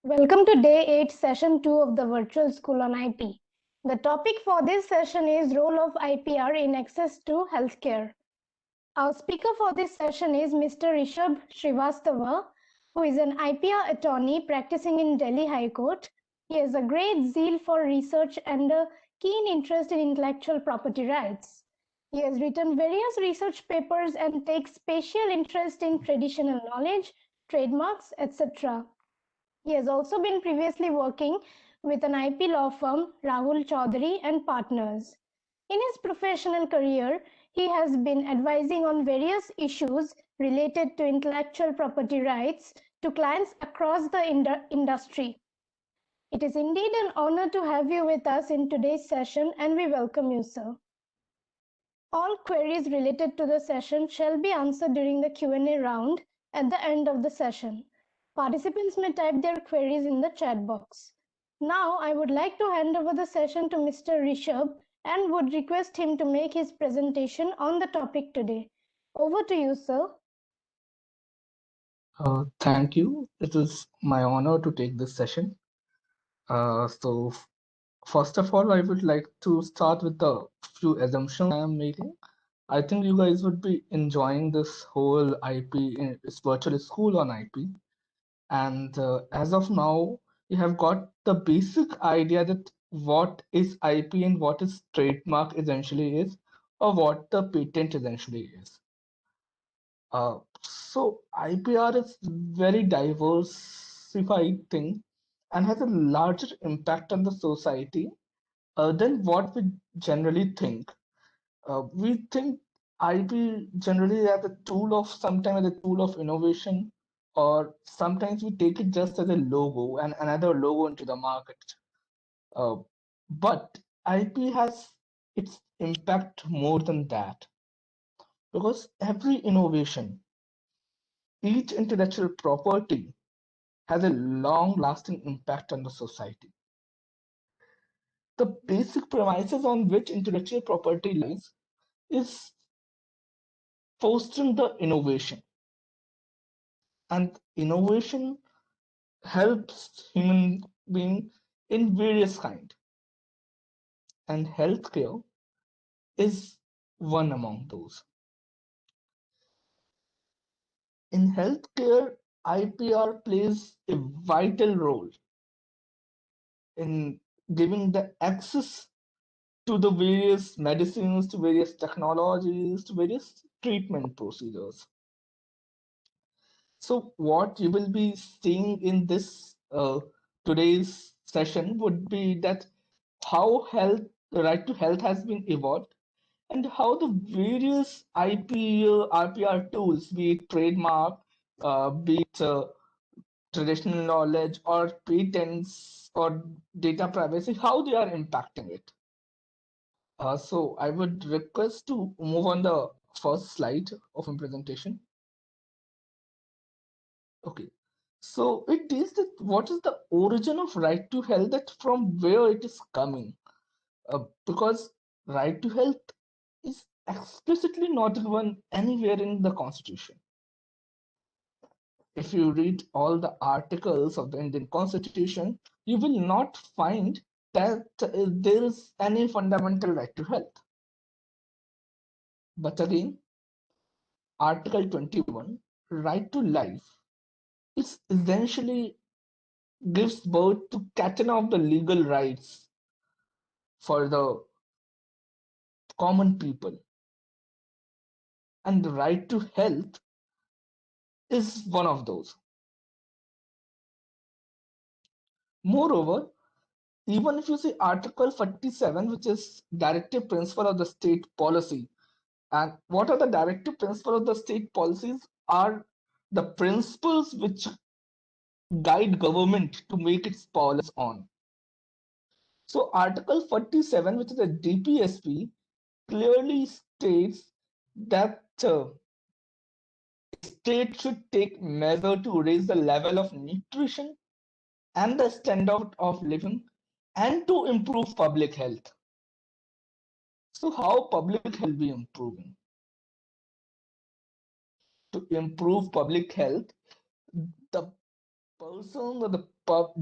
Welcome to day 8, session 2 of the virtual school on IP. The topic for this session is role of IPR in access to healthcare. Our speaker for this session is Mr. Rishabh Srivastava, who is an IPR attorney practicing in Delhi High Court. He has a great zeal for research and a keen interest in intellectual property rights. He has written various research papers and takes special interest in traditional knowledge, trademarks, etc. He has also been previously working with an IP law firm, Rahul Chaudhary and Partners. In his professional career, he has been advising on various issues related to intellectual property rights to clients across the industry. It is indeed an honor to have you with us in today's session, and we welcome you, sir. All queries related to the session shall be answered during the Q&A round at the end of the session. Participants may type their queries in the chat box. Now, I would like to hand over the session to Mr. Rishabh and would request him to make his presentation on the topic today. Over to you, sir. Thank you. It is my honor to take this session. First of all, I would like to start with the few assumptions I am making. I think you guys would be enjoying this whole IP, this virtual school on IP. And as of now, you have got the basic idea that what is IP and what is trademark essentially is, or what the patent essentially is. So IPR is very diversified thing and has a larger impact on the society than what we generally think. We think IP generally as a tool of sometimes as a tool of innovation, or sometimes we take it just as a logo and another logo into the market. Uh, but IP has its impact more than that, because every innovation, each intellectual property has a long lasting impact on the society. The basic premises on which intellectual property lies is fostering the innovation. And innovation helps human being in various kind. And healthcare is one among those. In healthcare, IPR plays a vital role in giving the access to the various medicines, to various technologies, to various treatment procedures. So, what you will be seeing in this today's session would be that how health, the right to health, has been evolved, and how the various IP, RPR tools, be it trademark, be it traditional knowledge, or patents, or data privacy, how they are impacting it. So I would request to move on the first slide of my presentation. Okay. So it is that what is the origin of right to health, that from where it is coming? Because right to health is explicitly not given anywhere in the Constitution. If you read all the articles of the Indian Constitution, you will not find that there is any fundamental right to health. But again, Article 21, right to life, is essentially gives birth to catching of the legal rights for the common people. And the right to health is one of those. Moreover, even if you see Article 47, which is directive principle of the state policy, and what are the directive principles of the state policies are the principles which guide government to make its policies on. So Article 47, which is a DPSP, clearly states that state should take measure to raise the level of nutrition and the standard of living and to improve public health. So how public health be improving? To improve public health, the person or the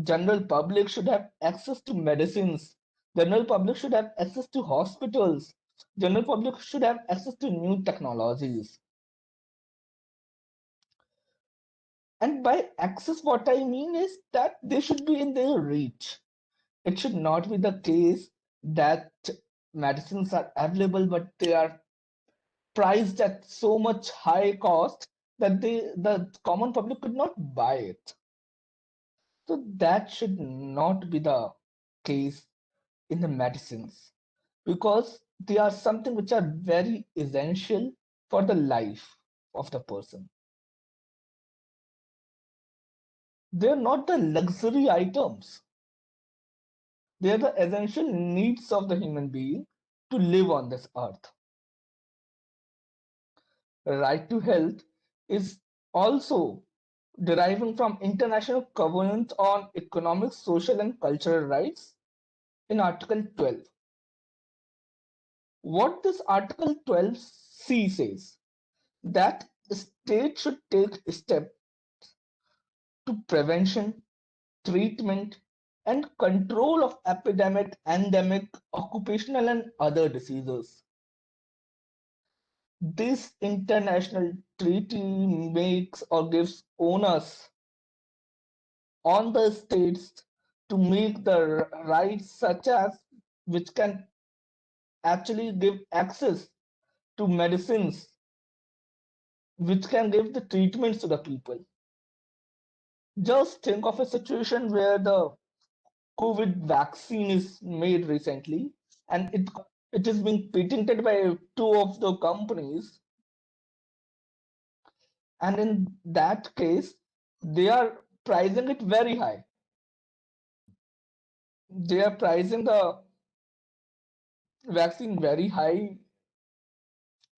general public should have access to medicines. General public should have access to hospitals. General public should have access to new technologies. And by access, what I mean is that they should be in their reach. It should not be the case that medicines are available, but they are priced at so much high cost that the common public could not buy it. So that should not be the case in the medicines because they are something which are very essential for the life of the person. They're not the luxury items. They're the essential needs of the human being to live on this earth. Right to health is also deriving from international covenant on economic, social, and cultural rights in Article 12. What this Article 12C says that the state should take steps to prevention, treatment, and control of epidemic, endemic, occupational, and other diseases. This international treaty makes or gives onus on the states to make the rights such as which can actually give access to medicines, which can give the treatments to the people. Just think of a situation where the COVID vaccine is made recently and it is being patented by two of the companies. And in that case, they are pricing it very high. They are pricing the vaccine very high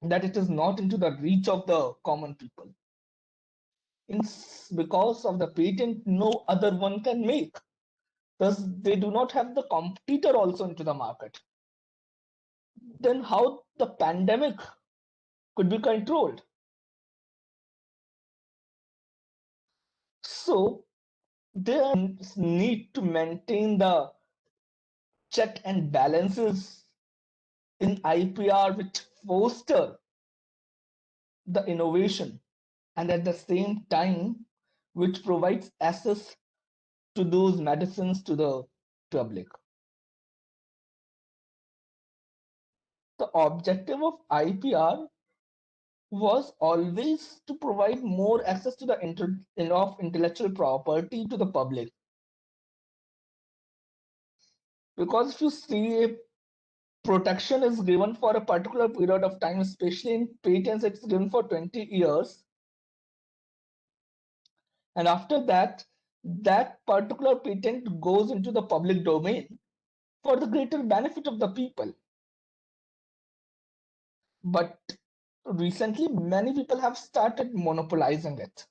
that it is not into the reach of the common people. Because of the patent, no other one can make. Thus, they do not have the competitor also into the market. Then how the pandemic could be controlled? So they need to maintain the check and balances in IPR which foster the innovation and at the same time which provides access to those medicines to the public. The objective of IPR was always to provide more access to the of intellectual property to the public. Because if you see a protection is given for a particular period of time, especially in patents, it's given for 20 years. And after that, that particular patent goes into the public domain for the greater benefit of the people. But recently, many people have started monopolizing it.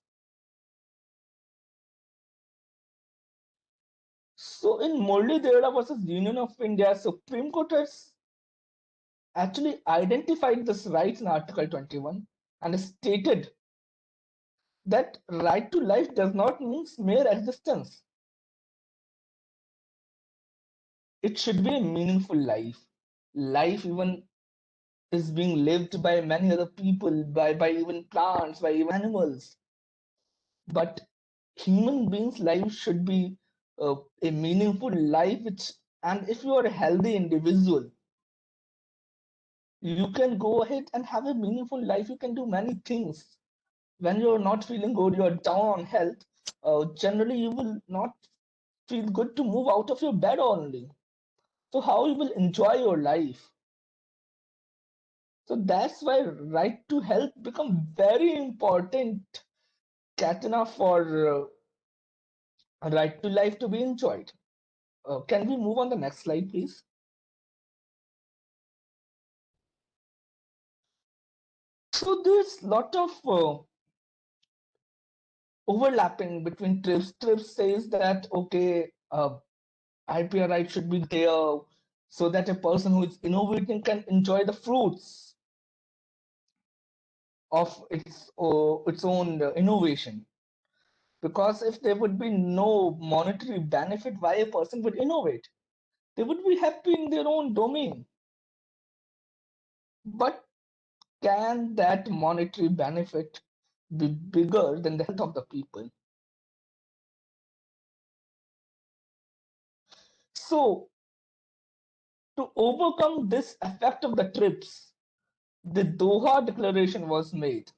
So in Murli Devada versus Union of India, Supreme Court has actually identified this rights in Article 21 and stated that right to life does not mean mere existence. It should be a meaningful life. Life even is being lived by many other people, by even plants, by even animals. But human beings' life should be a meaningful life, which and if you are a healthy individual, you can go ahead and have a meaningful life. You can do many things. When you're not feeling good, you're down on health, generally you will not feel good to move out of your bed only. So how you will enjoy your life? So that's why right to health become very important, Katina, for right to life to be enjoyed. Can we move on the next slide, please? So there's lot of overlapping between trips. Trips says that okay, IPR right should be there so that a person who is innovating can enjoy the fruits of its own innovation. Because if there would be no monetary benefit, why a person would innovate? They would be happy in their own domain. But can that monetary benefit be bigger than the health of the people? So, to overcome this effect of the TRIPS, the Doha Declaration was made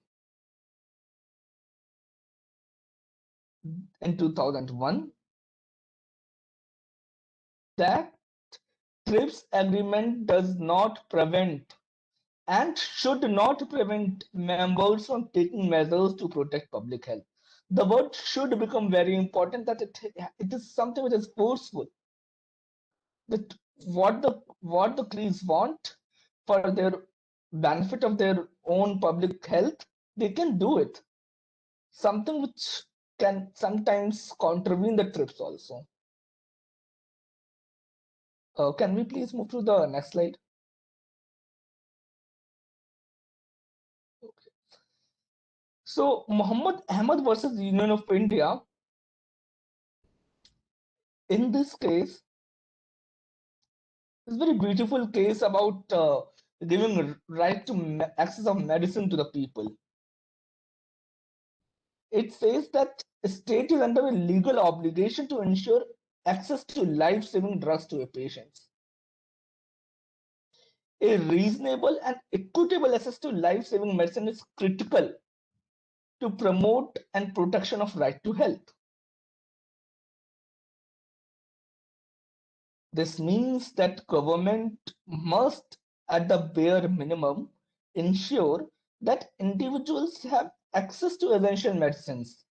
in 2001. That TRIPS agreement does not prevent and should not prevent members from taking measures to protect public health. The word should become very important, that it is something which is forceful. That what the countries want for their benefit of their own public health, they can do it. Something which can sometimes contravene the TRIPS also. Can we please move to the next slide? Okay. So Muhammad Ahmad versus Union of India. In this case, it's a very beautiful case about giving right to access of medicine to the people. It says that a state is under a legal obligation to ensure access to life-saving drugs to a patient. A reasonable and equitable access to life-saving medicine is critical to promote and protection of right to health. This means that government must, at the bare minimum, ensure that individuals have access to essential medicines,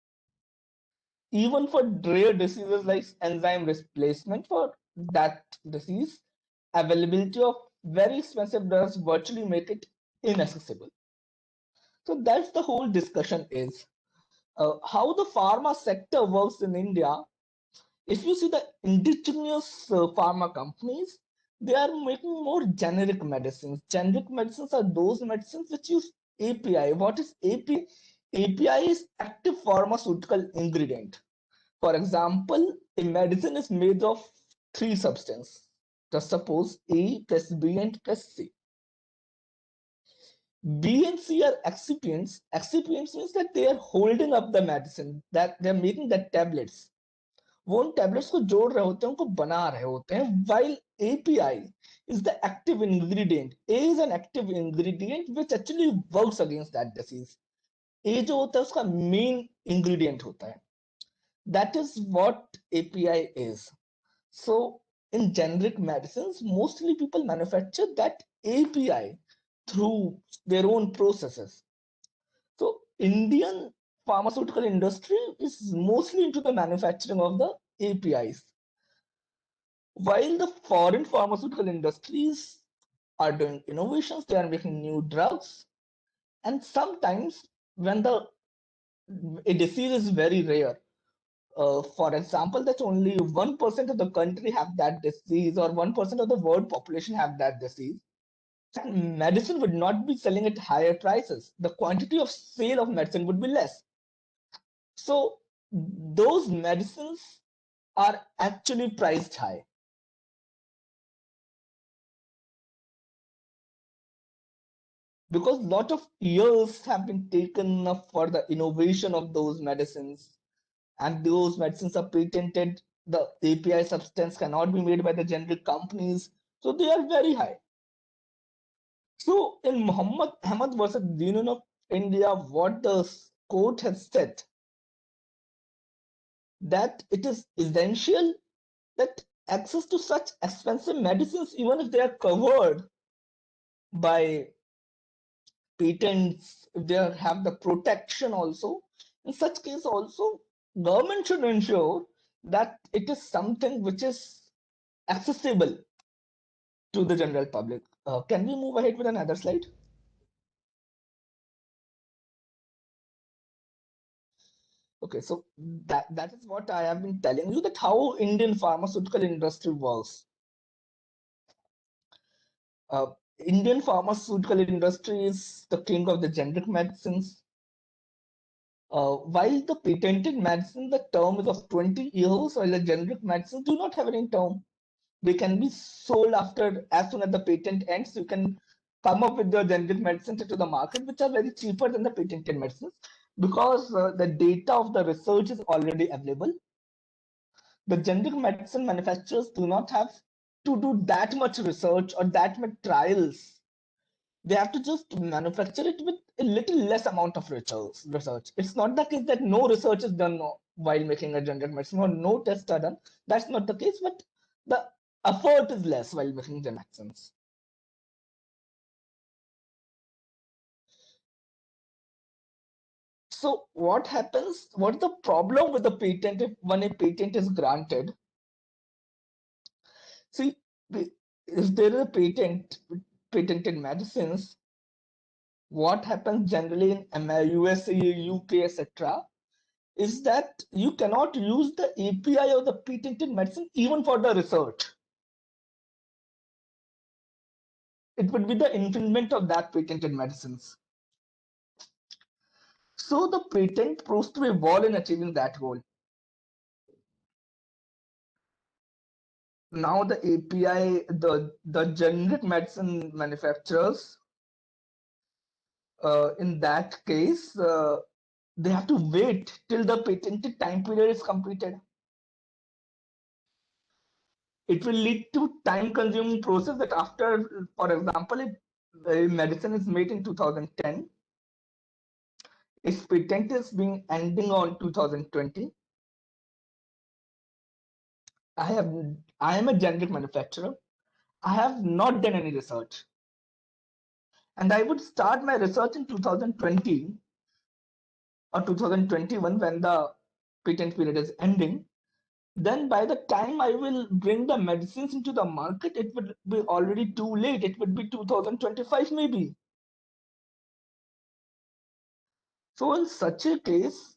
even for rare diseases like enzyme replacement for that disease. Availability of very expensive drugs virtually make it inaccessible. So that's the whole discussion is. How the pharma sector works in India. If you see the indigenous pharma companies, they are making more generic medicines. Generic medicines are those medicines which use API. What is API? API is active pharmaceutical ingredient. For example, a medicine is made of three substances. Just suppose A plus B and plus C. B and C are excipients. Excipients means that they are holding up the medicine, that they are making the tablets. वो उन tablets को जोड़ रहे होते हैं, उनको बना रहे होते हैं. While API is the active ingredient. A is an active ingredient which actually works against that disease. A जो होता है उसका main ingredient होता है. That is what API is. So in generic medicines, mostly people manufacture that API through their own processes. So Indian pharmaceutical industry is mostly into the manufacturing of the APIs. While the foreign pharmaceutical industries are doing innovations, they are making new drugs, and sometimes when a disease is very rare, for example, that only 1% of the country have that disease, or 1% of the world population have that disease, that medicine would not be selling at higher prices. The quantity of sale of medicine would be less. So those medicines are actually priced high. Because a lot of years have been taken up for the innovation of those medicines, and those medicines are patented. The API substance cannot be made by the generic companies, so they are very high. So in Muhammad Ahmad versus the Union of India, what the court has said, that it is essential that access to such expensive medicines, even if they are covered by patents, if they have the protection also, in such case also, government should ensure that it is something which is accessible to the general public. Can we move ahead with another slide? Okay, so that is what I have been telling you, that how Indian pharmaceutical industry works. Uh, Indian pharmaceutical industry is the king of the generic medicines. While the patented medicine, the term is of 20 years, while the generic medicines do not have any term. They can be sold after as soon as the patent ends. You can come up with the generic medicines into the market, which are very cheaper than the patented medicines because the data of the research is already available. The generic medicine manufacturers do not have to do that much research or that much trials. They have to just manufacture it with a little less amount of research. It's not the case that no research is done while making a generic medicine or no tests are done. That's not the case, but the effort is less while making generic medicines. So what happens? What's the problem with the patent if when a patent is granted? See, if there is a patented medicines, what happens generally in USA, UK, etc., is that you cannot use the API of the patented medicine even for the research. It would be the infringement of that patented medicines. So the patent proves to be a wall in achieving that goal. Now the API, the generic medicine manufacturers, in that case, they have to wait till the patented time period is completed. It will lead to time-consuming process that after, for example, if a medicine is made in 2010, its patent is being ending on 2020. I am a generic manufacturer. I have not done any research. And I would start my research in 2020 or 2021 when the patent period is ending. Then by the time I will bring the medicines into the market, it would be already too late. It would be 2025 maybe. So in such a case,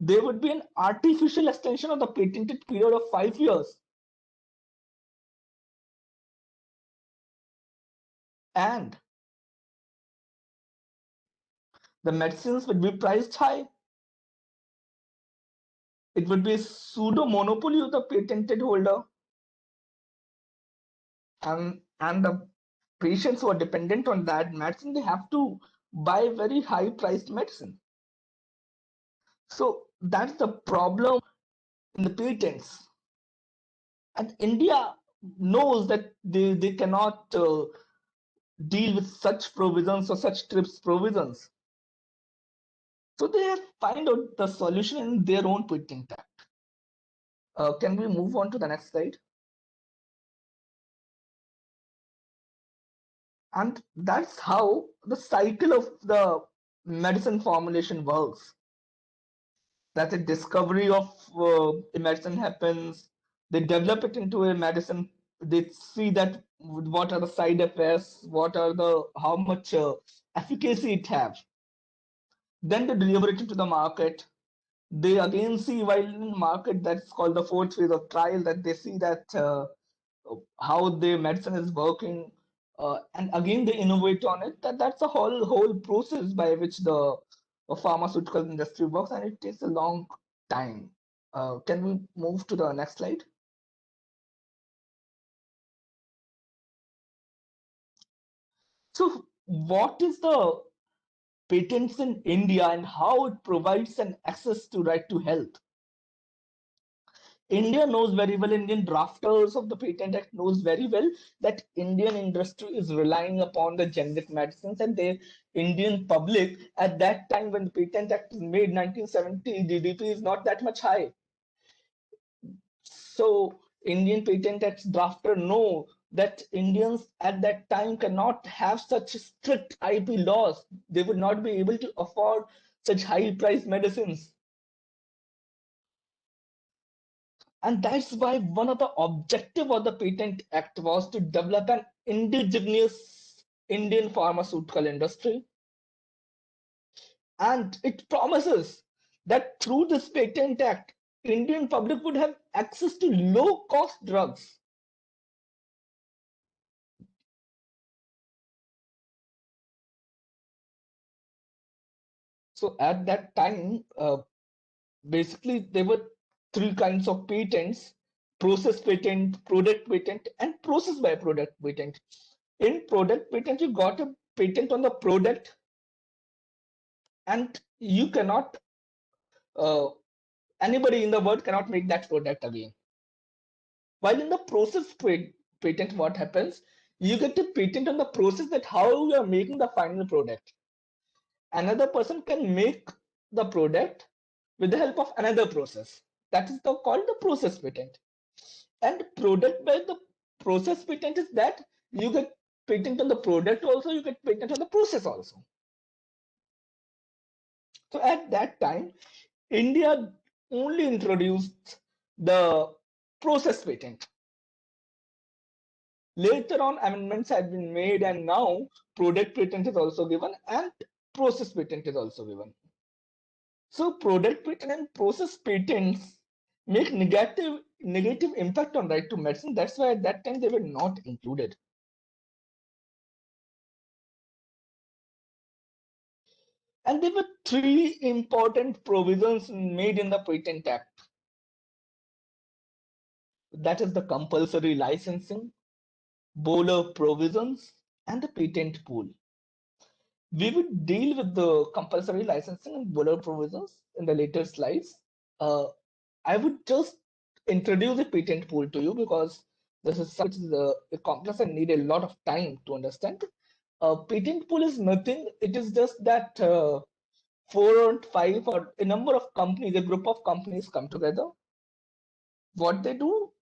there would be an artificial extension of the patented period of 5 years. And the medicines would be priced high. It would be a pseudo monopoly of the patented holder. And the patients who are dependent on that medicine, they have to buy very high priced medicine. So that's the problem in the patents. And India knows that they cannot deal with such provisions or such TRIPS provisions. So they have find out the solution in their own patent act. Can we move on to the next slide? And that's how the cycle of the medicine formulation works. That the discovery of a medicine happens, they develop it into a medicine, they see that what are the side effects, what are the how much efficacy it has. Then they deliver it into the market. They again see while in market, that's called the fourth phase of trial, that they see that how the medicine is working, and again they innovate on it. That's a whole process by which the pharmaceutical industry works, and it takes a long time. Can we move to the next slide? So what is the patents in India and how it provides an access to right to health? India knows very well, Indian drafters of the Patent Act knows very well that Indian industry is relying upon the generic medicines, and the Indian public at that time when the Patent Act is made, 1970, GDP is not that much high. So Indian Patent Act drafter know that Indians at that time cannot have such strict IP laws. They would not be able to afford such high priced medicines. And that's why one of the objective of the Patent Act was to develop an indigenous Indian pharmaceutical industry. And it promises that through this Patent Act, Indian public would have access to low cost drugs. So at that time, basically there were three kinds of patents: process patent, product patent, and process by product patent. In product patent, you got a patent on the product, and you cannot, uh, anybody in the world cannot make that product again. While in the process patent, what happens? You get a patent on the process, that how you are making the final product. Another person can make the product with the help of another process. That is called the process patent. And product by the process patent is that you get patent on the product also, you get patent on the process also. So at that time, India only introduced the process patent. Later on, amendments have been made, and now product patent is also given and process patent is also given. So product patent and process patents make negative impact on right to medicine. That's why at that time they were not included. And there were three important provisions made in the Patent Act. That is the compulsory licensing, Bowler provisions, and the patent pool. We will deal with the compulsory licensing and Bowler provisions in the later slides. I would just introduce the patent pool to you because this is such a complex and need a lot of time to understand. Patent pool is nothing. It is just that 4 or 5 or a number of companies, a group of companies come together. What they do,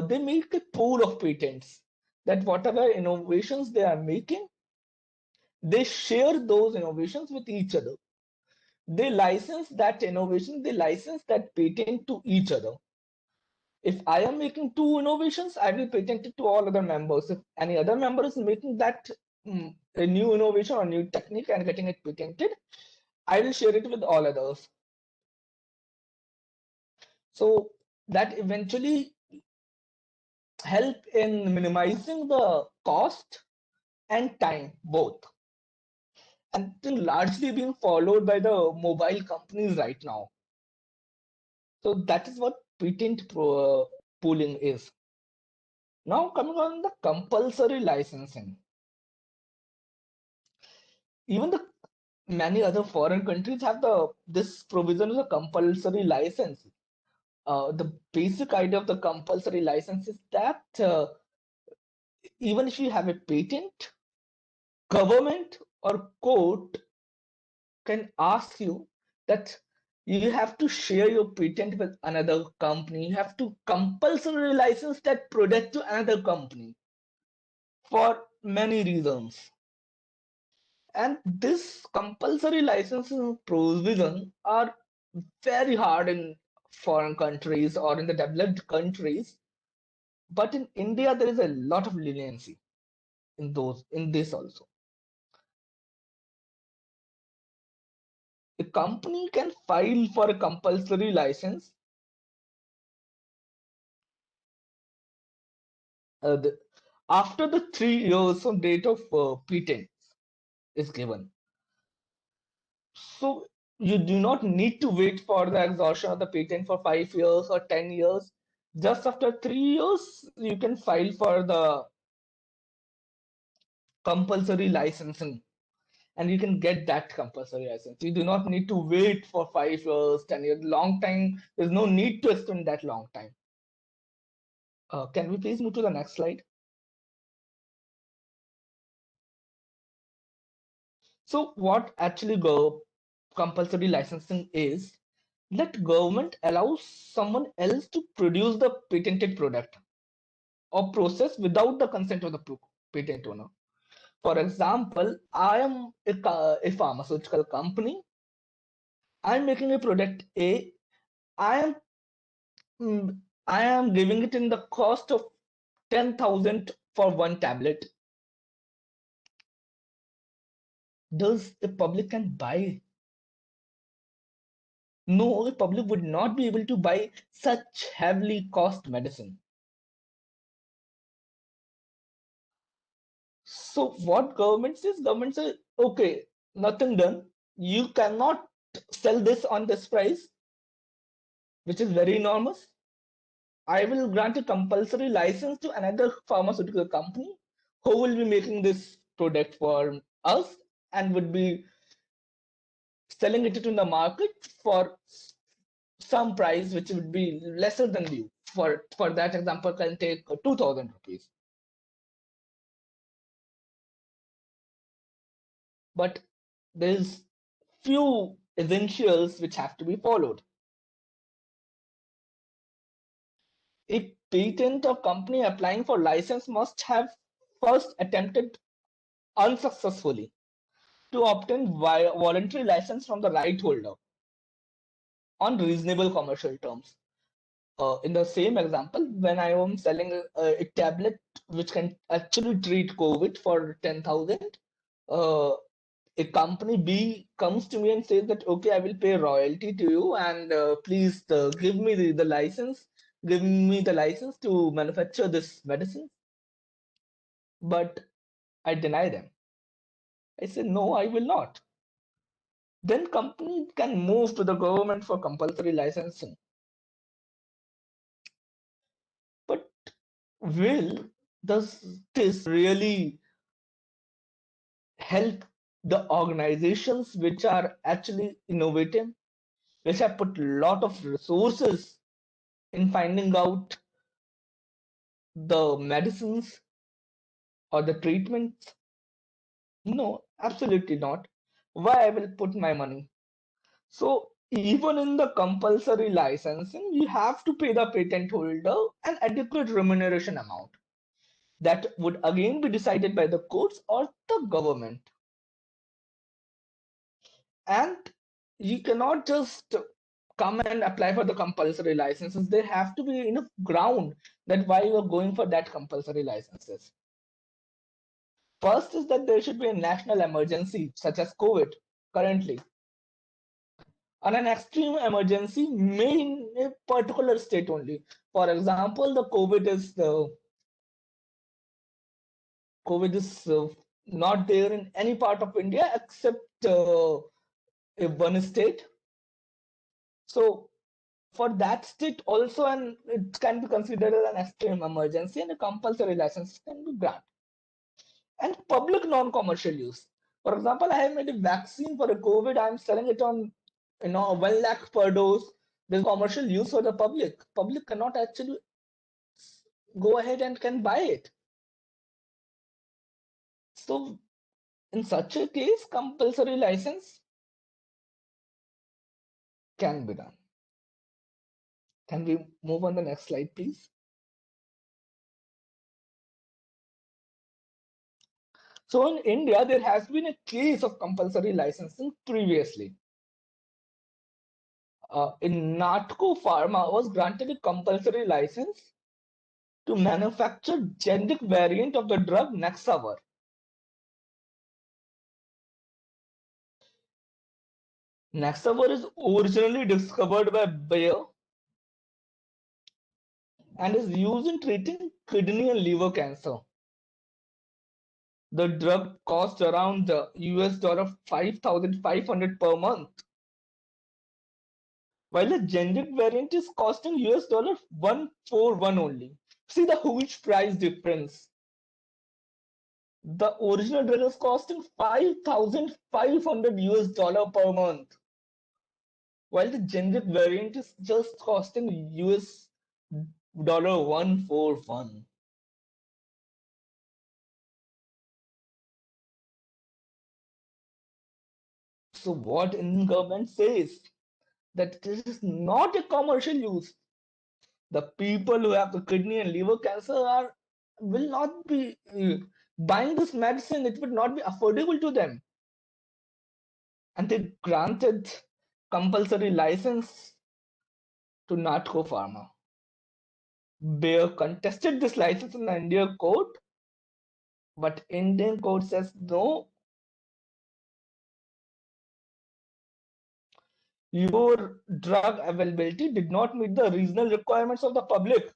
they make a pool of patents, that whatever innovations they are making, they share those innovations with each other. They license that innovation, they license that patent to each other. If I am making two innovations, I will patent it to all other members. If any other member is making that a new innovation or new technique and getting it patented, I will share it with all others. So that eventually help in minimizing the cost and time both, and largely being followed by the mobile companies right now. So that is what patent pooling is. Now coming on the compulsory licensing, even the many other foreign countries have this provision of a compulsory license. The basic idea of the compulsory license is that even if you have a patent, government or court can ask you that you have to share your patent with another company. You have to compulsorily license that product to another company for many reasons. And this compulsory licensing provision are very hard in foreign countries or in the developed countries. But in India, there is a lot of leniency in this also. A company can file for a compulsory license after the 3 years from date of patent is given. So you do not need to wait for the exhaustion of the patent for 5 years or 10 years. Just after 3 years, you can file for the compulsory licensing and you can get that compulsory license. You do not need to wait for 5 years, 10 years, long time. There's no need to extend that long time. Can we please move to the next slide? So what actually compulsory licensing is, that government allows someone else to produce the patented product or process without the consent of the patent owner. For example, I am a pharmaceutical company. I'm making a product A. I am I am giving it in the cost of 10,000 for one tablet. Does the public can buy? No, the public would not be able to buy such heavily cost medicine. So what government says? Government says, okay, nothing done. You cannot sell this on this price, which is very enormous, I will grant a compulsory license to another pharmaceutical company who will be making this product for us and would be selling it in the market for some price which would be lesser than you. For that example, can take 2,000 rupees. But there's few essentials which have to be followed. A patent or company applying for license must have first attempted unsuccessfully to obtain voluntary license from the right holder on reasonable commercial terms. In the same example, when I am selling a tablet which can actually treat COVID for 10,000, a company B comes to me and says that, okay, I will pay royalty to you and please give me the license, give me the license to manufacture this medicine. But I deny them. I say, no, I will not. Then company can move to the government for compulsory licensing. But will does this really help the organizations which are actually innovative, which have put a lot of resources in finding out the medicines or the treatments? No, absolutely not. Why I will put my money? So even in the compulsory licensing, you have to pay the patent holder an adequate remuneration amount that would again be decided by the courts or the government. And you cannot just come and apply for the compulsory licenses. There have to be enough ground that why you are going for that compulsory licenses. First is that there should be a national emergency, such as COVID currently. And an extreme emergency may in a particular state only. For example, the COVID is not there in any part of India except one state. So for that state also, and it can be considered as an extreme emergency, and a compulsory license can be granted. And public non-commercial use. For example, I have made a vaccine for a COVID. I'm selling it on 1 lakh per dose. There's commercial use for the public. Public cannot actually go ahead and can buy it. So in such a case, compulsory license can be done. Can we move on the next slide, please? So in India, there has been a case of compulsory licensing previously. In Natco Pharma was granted a compulsory license to manufacture generic variant of the drug Nexavar. Nexavar is originally discovered by Bayer and is used in treating kidney and liver cancer. The drug cost around US dollar 5,500 per month, while the generic variant is costing US dollar 141 only. See the huge price difference. The original drug is costing 5,500 US dollar per month, while the generic variant is just costing US dollar 141. So what Indian government says that this is not a commercial use. The people who have the kidney and liver cancer will not be buying this medicine. It would not be affordable to them. And they granted compulsory license to Natco Pharma. Bayer contested this license in the Indian court, but Indian court says no. Your drug availability did not meet the regional requirements of the public.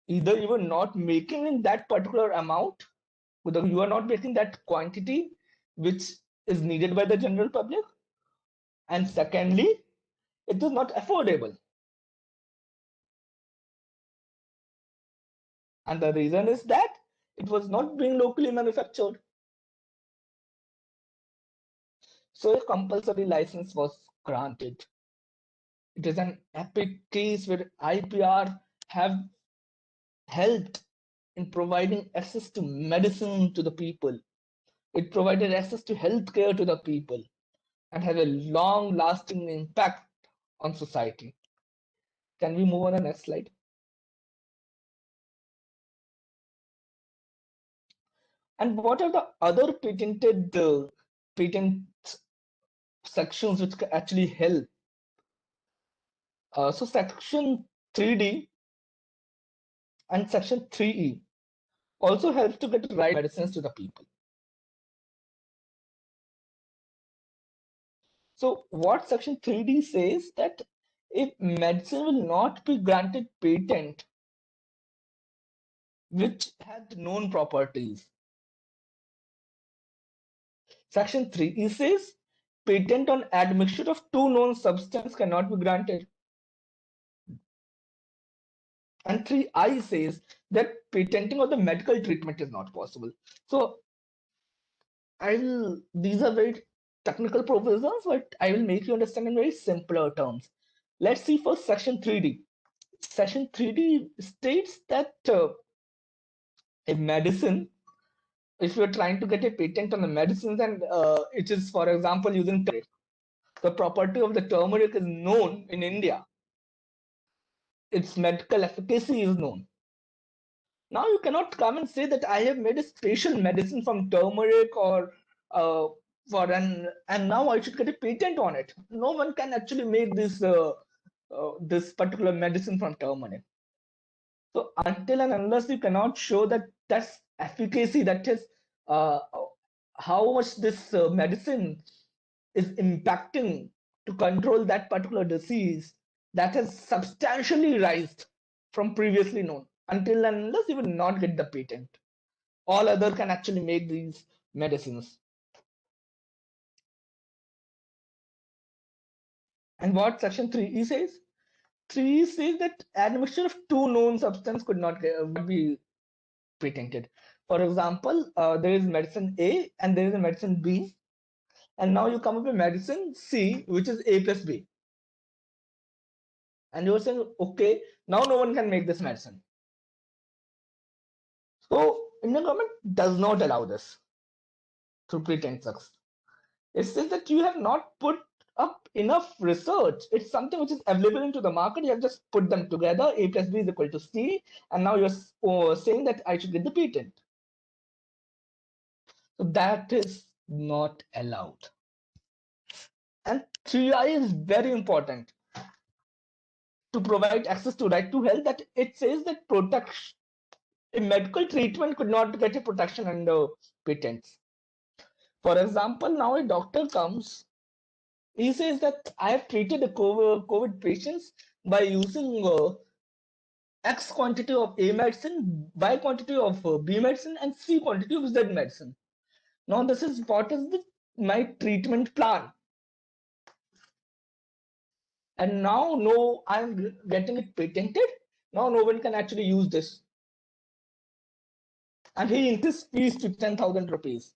Either you were not making in that particular amount, because you are not making that quantity which is needed by the general public. And secondly, it is not affordable. And the reason is that it was not being locally manufactured. So a compulsory license was granted. It is an epic case where IPR have helped in providing access to medicine to the people. It provided access to healthcare to the people and had a long lasting impact on society. Can we move on the next slide? And what are the other patented patent sections which actually help? So section 3D and section 3E also helps to get right medicines to the people. So what section 3D says that if medicine will not be granted patent which had known properties. Section 3E says patent on admixture of two known substances cannot be granted. And 3I says that patenting of the medical treatment is not possible. So these are very technical provisions, but I will make you understand in very simpler terms. Let's see first section 3D. Section 3D states that a medicine, if you're trying to get a patent on the medicines and it is, for example, using turmeric, the property of the turmeric is known in India, its medical efficacy is known. Now you cannot come and say that I have made a special medicine from turmeric or for and now I should get a patent on it. No one can actually make this particular medicine from turmeric. So until and unless you cannot show that that's efficacy, that is uh, how much this medicine is impacting to control that particular disease, that has substantially raised from previously known. Until and unless you will not get the patent, all other can actually make these medicines. And what section 3E says? 3E says that admixture of two known substances could not be patented. For example, there is medicine A and there is a medicine B, and now you come up with medicine C, which is A plus B. And you're saying, okay, now no one can make this medicine. So Indian government does not allow this through pretenses. It says that you have not put up enough research. It's something which is available into the market. You have just put them together. A plus B is equal to C, and now you're saying that I should get the patent. So that is not allowed. And 3I is very important to provide access to right to health. That it says that protection, a medical treatment could not get a protection under patents. For example, now a doctor comes, he says that I have treated the COVID patients by using X quantity of A medicine, Y quantity of B medicine, and C quantity of Z medicine. Now this is what is my treatment plan. And now no, I'm getting it patented. Now no one can actually use this. And he insists fees to 10,000 rupees.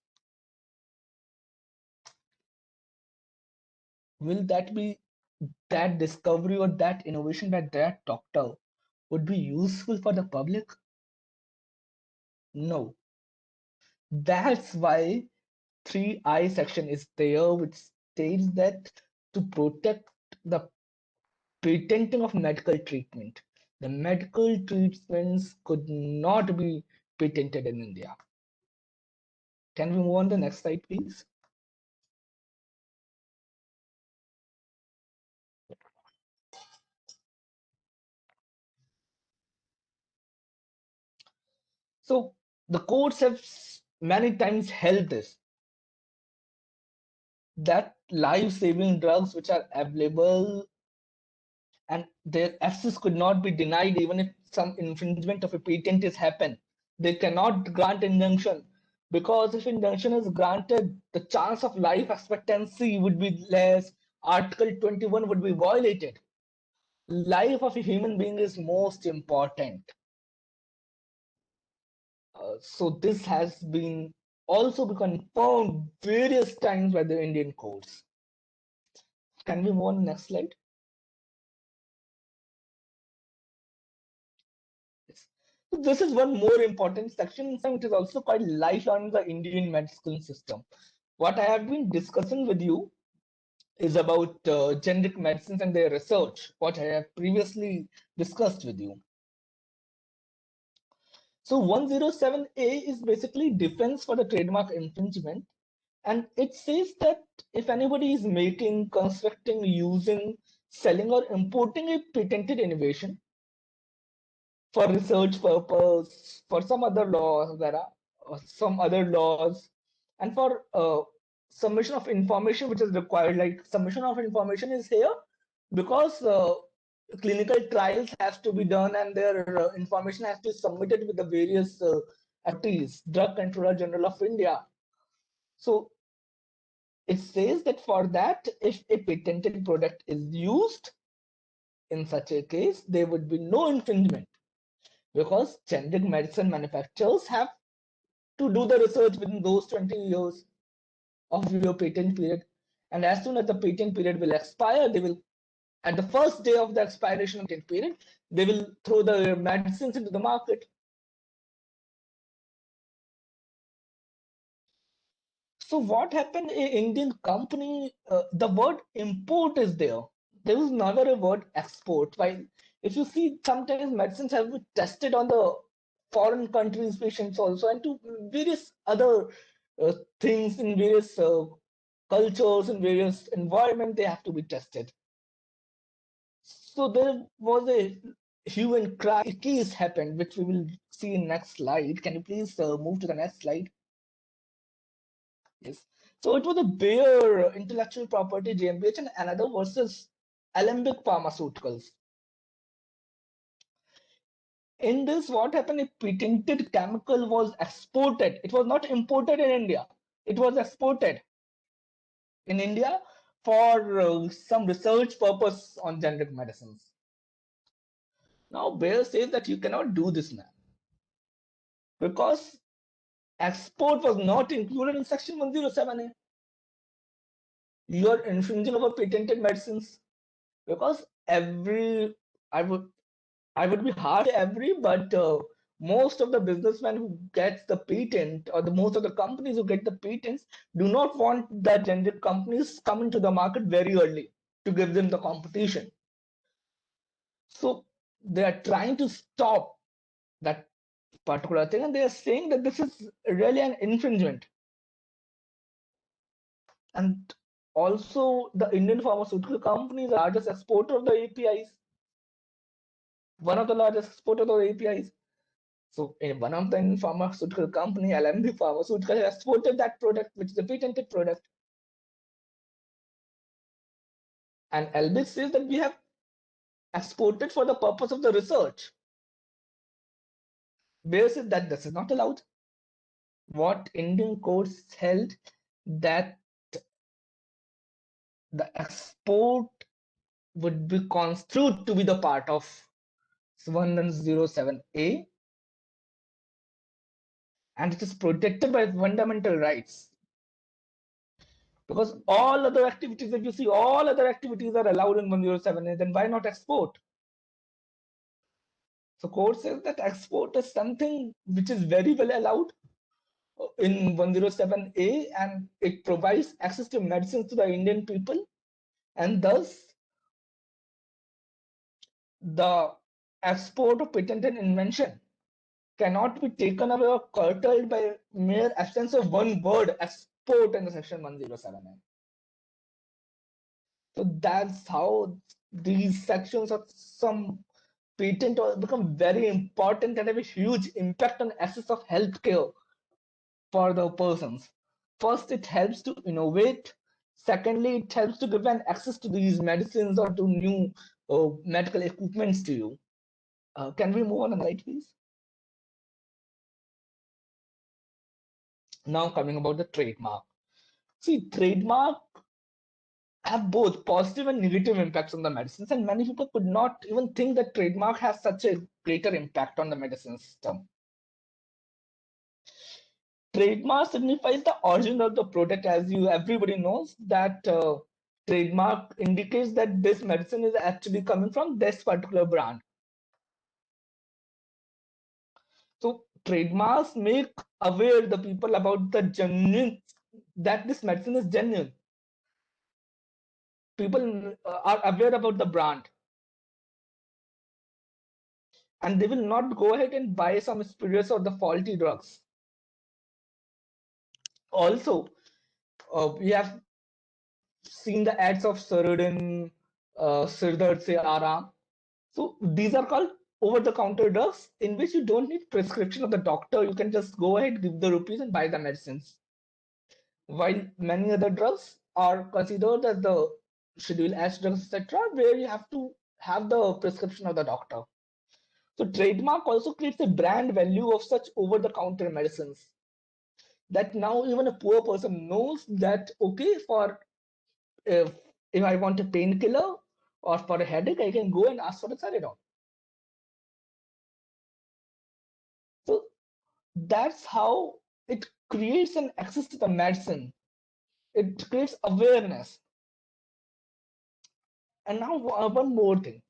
Will that be that discovery or that innovation by that doctor would be useful for the public? No. That's why 3I section is there, which states that to protect the patenting of medical treatment, the medical treatments could not be patented in India. Can we move on to the next slide, please? So the courts have many times held this, that life-saving drugs which are available and their access could not be denied even if some infringement of a patent is happened. They cannot grant injunction. Because if injunction is granted, the chance of life expectancy would be less. Article 21 would be violated. Life of a human being is most important. So this has been also been confirmed various times by the Indian courts. Can we move on next slide? Yes. So this is one more important section, which is also quite lifelong in the Indian medical system. What I have been discussing with you is about generic medicines and their research, what I have previously discussed with you. So 107A is basically defense for the trademark infringement. And it says that if anybody is making, constructing, using, selling, or importing a patented innovation for research purpose, for some other laws, there are some other laws, and for submission of information which is required, like submission of information is here because clinical trials has to be done and their information has to be submitted with the various authorities, Drug Controller General of India. So it says that for that, if a patented product is used, in such a case, there would be no infringement because generic medicine manufacturers have to do the research within those 20 years of your patent period. And as soon as the patent period will expire, they will, at the first day of the expiration of the patent period, they will throw the medicines into the market. So what happened? A Indian company, the word import is there. There was never a word export. While if you see, sometimes medicines have been tested on the foreign countries' patients also, and to various other things in various cultures and various environment, they have to be tested. So there was a hue and cry case happened, which we will see in next slide. Can you please move to the next slide? Yes. So it was a Bayer Intellectual Property GmbH and another versus Alembic Pharmaceuticals. In this, what happened? A patented chemical was exported. It was not imported in India. It was exported in India for some research purpose on generic medicines. Now Bayer says that you cannot do this now because export was not included in Section 107A. You are infringing over patented medicines because every I would be hard every, but most of the businessmen who gets the patent or the most of the companies who get the patents do not want that generic companies come into the market very early to give them the competition. So they are trying to stop that particular thing, and they are saying that this is really an infringement. And also, the Indian pharmaceutical companies are the largest exporter of the APIs, one of the largest exporters of APIs. So one of the pharmaceutical company, Alembic Pharmaceutical, has exported that product, which is a patented product. And Alembic says that we have exported for the purpose of the research. Bayer says that this is not allowed. What Indian courts held that the export would be construed to be the part of 107A and it is protected by fundamental rights. Because all other activities, if you see, all other activities are allowed in 107A, then why not export? So court says that export is something which is very well allowed in 107A and it provides access to medicines to the Indian people, and thus the export of patented invention cannot be taken away or curtailed by mere absence of one word export in the section 107A. So that's how these sections of some patent become very important and have a huge impact on access of healthcare for the persons. First, it helps to innovate. Secondly, it helps to give an access to these medicines or to new medical equipments to you. Can we move on the slide, please? Now coming about the trademark. See, trademark have both positive and negative impacts on the medicines, and many people could not even think that trademark has such a greater impact on the medicine system. Trademark signifies the origin of the product, as you everybody knows that trademark indicates that this medicine is actually coming from this particular brand. So trademarks make aware the people about the genuine, that this medicine is genuine. People are aware about the brand, and they will not go ahead and buy some spurious or the faulty drugs. Also, we have seen the ads of Saradin, Sirdar Se Aram. So these are called over-the-counter drugs in which you don't need prescription of the doctor. You can just go ahead, give the rupees, and buy the medicines. While many other drugs are considered as the Schedule H drugs, etc., where you have to have the prescription of the doctor. So trademark also creates a brand value of such over-the-counter medicines, that now even a poor person knows that okay, for if I want a painkiller or for a headache, I can go and ask for a Ceridon. So that's how it creates an access to the medicine. It creates awareness. And now one more thing.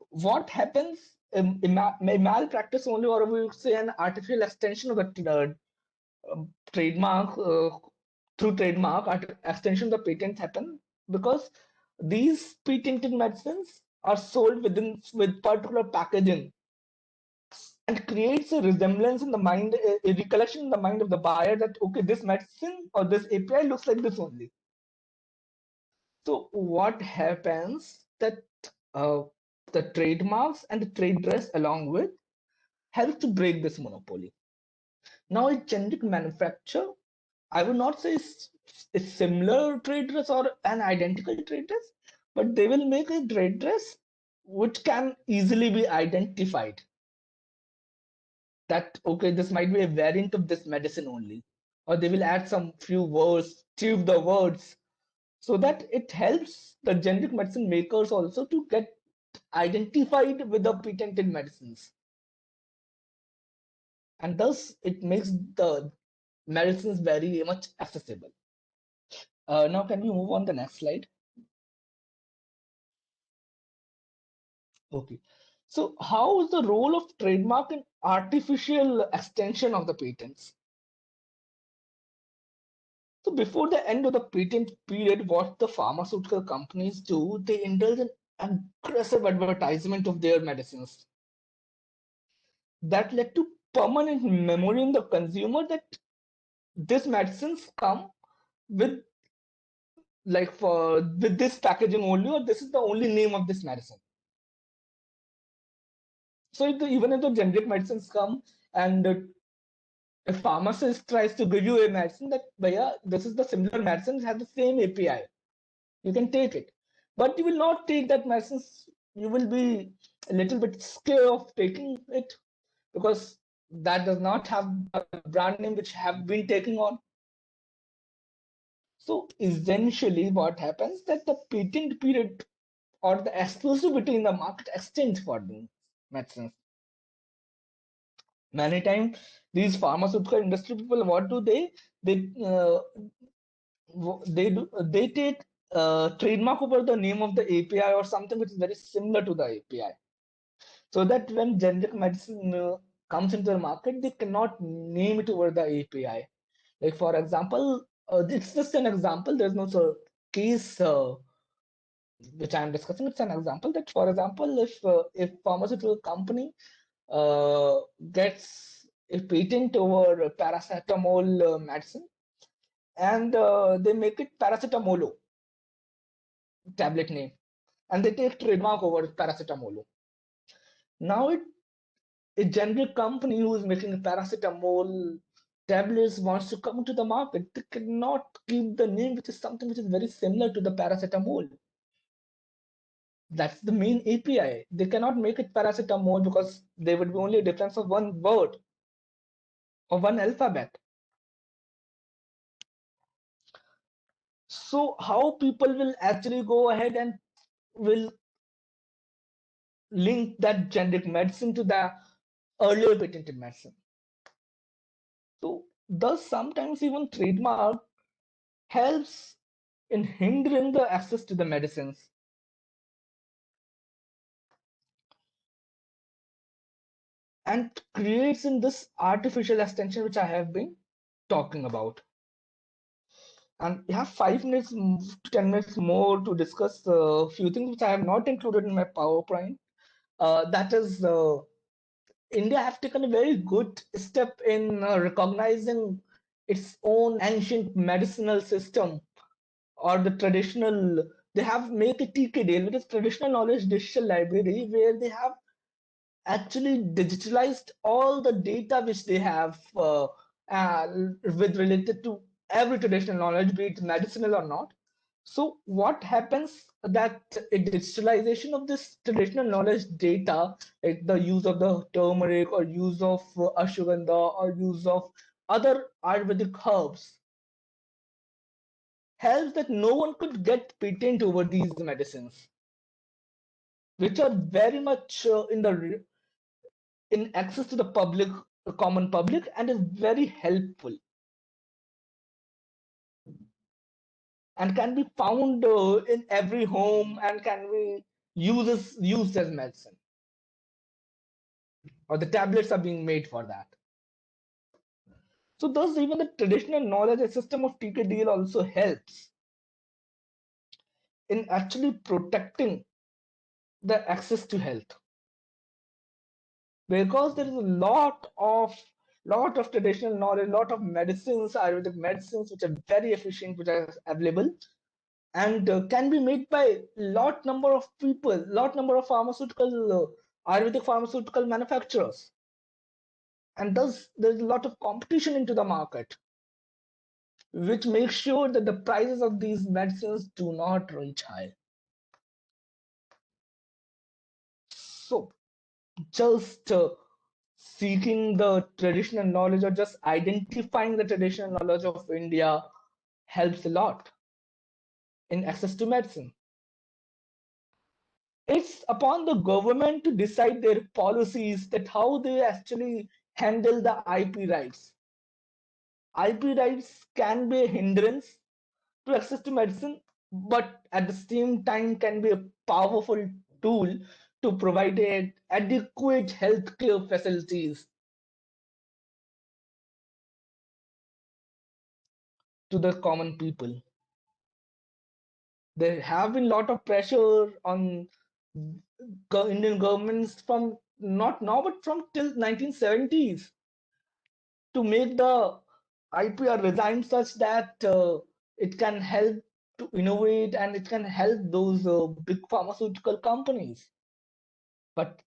What happens in malpractice only, or we would say an artificial extension of the trademark, through trademark extension, the patents happen because these patented medicines are sold with particular packaging, and creates a resemblance in the mind, a recollection in the mind of the buyer that okay, this medicine or this API looks like this only. So what happens that uh, the trademarks and the trade dress along with help to break this monopoly. Now a generic manufacturer, I would not say it's similar trade dress or an identical trade dress, but they will make a trade dress which can easily be identified, that okay, this might be a variant of this medicine only, or they will add some few words, tube the words, so that it helps the generic medicine makers also to get identified with the patented medicines, and thus it makes the medicines very much accessible. Now can we move on the next slide? Okay, so how is the role of trademark in artificial extension of the patents? So before the end of the patent period, what the pharmaceutical companies do, they indulge in aggressive advertisement of their medicines. That led to permanent memory in the consumer that these medicines come with like for with this packaging only, or this is the only name of this medicine. So even if the generic medicines come and a pharmacist tries to give you a medicine that, Bhaiya, this is the similar medicine, it has the same API, you can take it, but you will not take that medicine. You will be a little bit scared of taking it because that does not have a brand name which have been taking on. So essentially what happens that the patent period or the exclusivity in the market extends for the medicines. Many times these pharmaceutical industry people, what do they they take trademark over the name of the API or something which is very similar to the API, so that when generic medicine comes into the market, they cannot name it over the API. Like for example, it's just an example. There's no case which I'm discussing. It's an example that, for example, if pharmaceutical company uh, gets a patent over paracetamol medicine, and they make it paracetamolo tablet name, and they take trademark over paracetamolo. Now a generic company who is making paracetamol tablets wants to come to the market. They cannot keep the name which is something which is very similar to the paracetamol. That's the main API. They cannot make it paracetamol because there would be only a difference of one word or one alphabet. So how people will actually go ahead and will link that generic medicine to the earlier patented medicine. So thus sometimes even trademark helps in hindering the access to the medicines and creates in this artificial extension which I have been talking about. And we have 5 minutes, 10 minutes more to discuss a few things which I have not included in my PowerPoint. That is, India have taken a very good step in recognizing its own ancient medicinal system or the traditional. They have made a TKDL, which is Traditional Knowledge Digital Library, where they have actually digitalized all the data which they have uh, with related to every traditional knowledge, be it medicinal or not. So what happens that a digitalization of this traditional knowledge data, like the use of the turmeric or use of ashwagandha or use of other Ayurvedic herbs, helps that no one could get patent over these medicines, which are very much in access to the public, common public, and is very helpful and can be found in every home and can be used as medicine, or the tablets are being made for that. So thus even the traditional knowledge system of TKDL also helps in actually protecting the access to health, because there is a lot of traditional knowledge, lot of medicines, Ayurvedic medicines, which are very efficient, which are available and can be made by lot number of people, lot number of pharmaceutical Ayurvedic pharmaceutical manufacturers, and thus there's a lot of competition into the market, which makes sure that the prices of these medicines do not reach high. So just seeking the traditional knowledge or just identifying the traditional knowledge of India helps a lot in access to medicine. It's upon the government to decide their policies, that how they actually handle the IP rights. IP rights can be a hindrance to access to medicine, but at the same time can be a powerful tool to provide adequate healthcare facilities to the common people. There have been a lot of pressure on Indian governments from not now but from till 1970s to make the IPR designed such that it can help to innovate and it can help those big pharmaceutical companies. But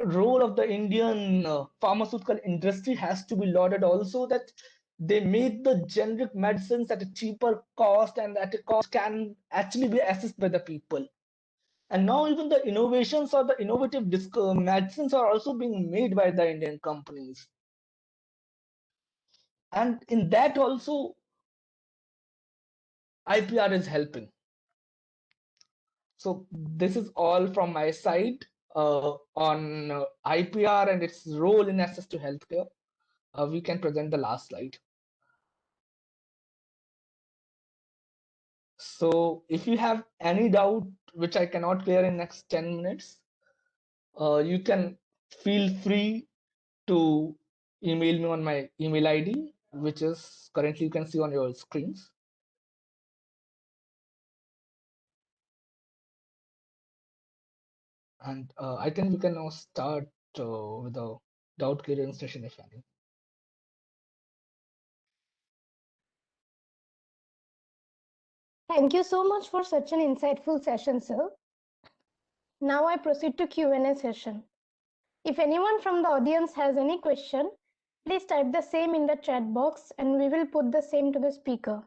role of the Indian pharmaceutical industry has to be lauded also, that they make the generic medicines at a cheaper cost and at a cost can actually be accessed by the people. And now even the innovations or the innovative medicines are also being made by the Indian companies. And in that also IPR is helping. So this is all from my side on IPR and its role in access to healthcare. We can present the last slide. So if you have any doubt which I cannot clear in next 10 minutes, you can feel free to email me on my email ID, which is currently you can see on your screens. And I think we can now start with the doubt clearing session, if any. Thank you so much for such an insightful session, sir. Now I proceed to Q&A session. If anyone from the audience has any question, please type the same in the chat box and we will put the same to the speaker.